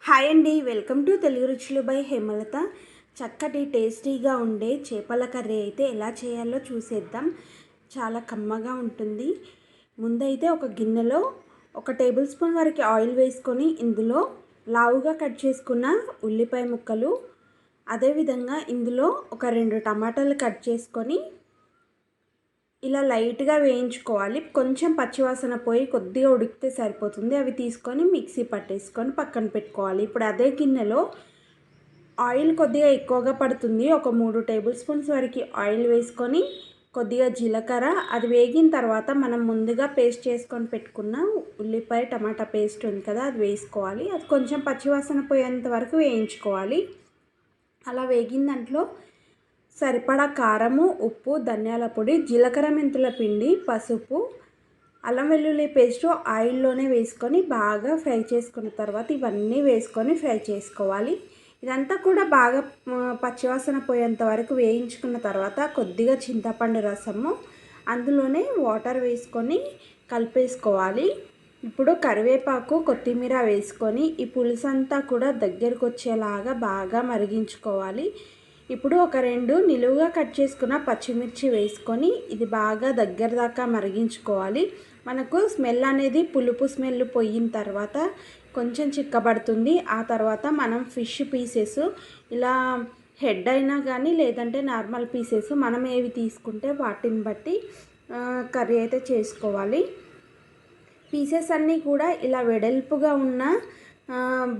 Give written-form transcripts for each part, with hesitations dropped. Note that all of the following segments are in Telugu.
హాయ్ అండి, వెల్కమ్ టు తెలుగు రుచులు బై హేమలత. చక్కటి టేస్టీగా ఉండే చేపల కర్రీ అయితే ఎలా చేయాలో చూసేద్దాం. చాలా కమ్మగా ఉంటుంది. ముందైతే ఒక గిన్నెలో 1 టేబుల్ స్పూన్ వరకు ఆయిల్ వేసుకొని ఇందులో లావుగా కట్ చేసుకున్న ఉల్లిపాయ ముక్కలు, అదేవిధంగా ఇందులో ఒక 2 టమాటాలు కట్ చేసుకొని ఇలా లైట్గా వేయించుకోవాలి. కొంచెం పచ్చివాసన పోయి కొద్దిగా ఉడికితే సరిపోతుంది. అవి తీసుకొని మిక్సీ పట్టేసుకొని పక్కన పెట్టుకోవాలి. ఇప్పుడు అదే గిన్నెలో ఆయిల్ కొద్దిగా ఎక్కువగా పడుతుంది. ఒక 3 టేబుల్ స్పూన్స్ వరకు ఆయిల్ వేసుకొని కొద్దిగా జీలకర్ర, అది వేగిన తర్వాత మనం ముందుగా పేస్ట్ చేసుకొని పెట్టుకున్న ఉల్లిపాయ టమాటా పేస్ట్ ఉంది కదా, అది వేసుకోవాలి. అది కొంచెం పచ్చివాసన పోయేంత వరకు వేయించుకోవాలి. అలా వేగిన దాంట్లో సరిపడా కారము, ఉప్పు, ధనియాల పొడి, జీలకర్ర మెంతుల పిండి, పసుపు, అల్లం వెల్లుల్లి పేస్టు ఆయిల్లోనే వేసుకొని బాగా ఫ్రై చేసుకున్న తర్వాత ఇవన్నీ వేసుకొని ఫ్రై చేసుకోవాలి. ఇదంతా కూడా బాగా పచ్చివాసన పోయేంత వరకు వేయించుకున్న తర్వాత కొద్దిగా చింతపండు రసము, అందులోనే వాటర్ వేసుకొని కలిపేసుకోవాలి. ఇప్పుడు కరివేపాకు, కొత్తిమీర వేసుకొని ఈ పులుసు అంతా కూడా దగ్గరకు వచ్చేలాగా బాగా మరిగించుకోవాలి. ఇప్పుడు ఒక 2 నిలువుగా కట్ చేసుకున్న పచ్చిమిర్చి వేసుకొని ఇది బాగా దగ్గర దాకా మరిగించుకోవాలి. మనకు స్మెల్ అనేది పులుపు స్మెల్ పోయిన తర్వాత కొంచెం చిక్కబడుతుంది. ఆ తర్వాత మనం ఫిష్ పీసెస్ ఇలా హెడ్ అయినా కానీ లేదంటే నార్మల్ పీసెస్ మనం ఏవి తీసుకుంటే వాటిని బట్టి కర్రీ అయితే చేసుకోవాలి. పీసెస్ అన్నీ కూడా ఇలా వెడల్పుగా ఉన్న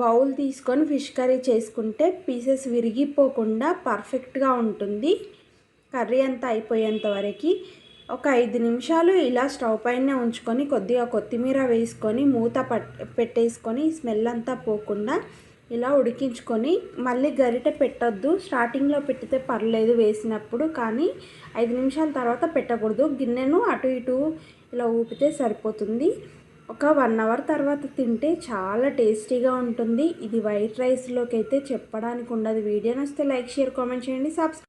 బౌల్ తీసుకొని ఫిష్ కర్రీ చేసుకుంటే పీసెస్ విరిగిపోకుండా పర్ఫెక్ట్గా ఉంటుంది. కర్రీ అంతా అయిపోయేంత వరకు ఒక 5 నిమిషాలు ఇలా స్టవ్ పైన ఉంచుకొని కొద్దిగా కొత్తిమీర వేసుకొని మూత పెట్టేసుకొని స్మెల్ అంతా పోకుండా ఇలా ఉడికించుకొని మళ్ళీ గరిటె పెట్టొద్దు. స్టార్టింగ్లో పెట్టితే పర్లేదు వేసినప్పుడు, కానీ 5 నిమిషాల తర్వాత పెట్టకూడదు. గిన్నెను అటు ఇటు ఇలా ఊపితే సరిపోతుంది. ఒక 1 అవర్ తర్వాత తింటే చాలా టేస్టీగా ఉంటుంది. ఇది వైట్ రైస్లోకి అయితే చెప్పడానికి ఉండదు. వీడియో నచ్చితే లైక్, షేర్, కామెంట్ చేయండి, సబ్స్క్రైబ్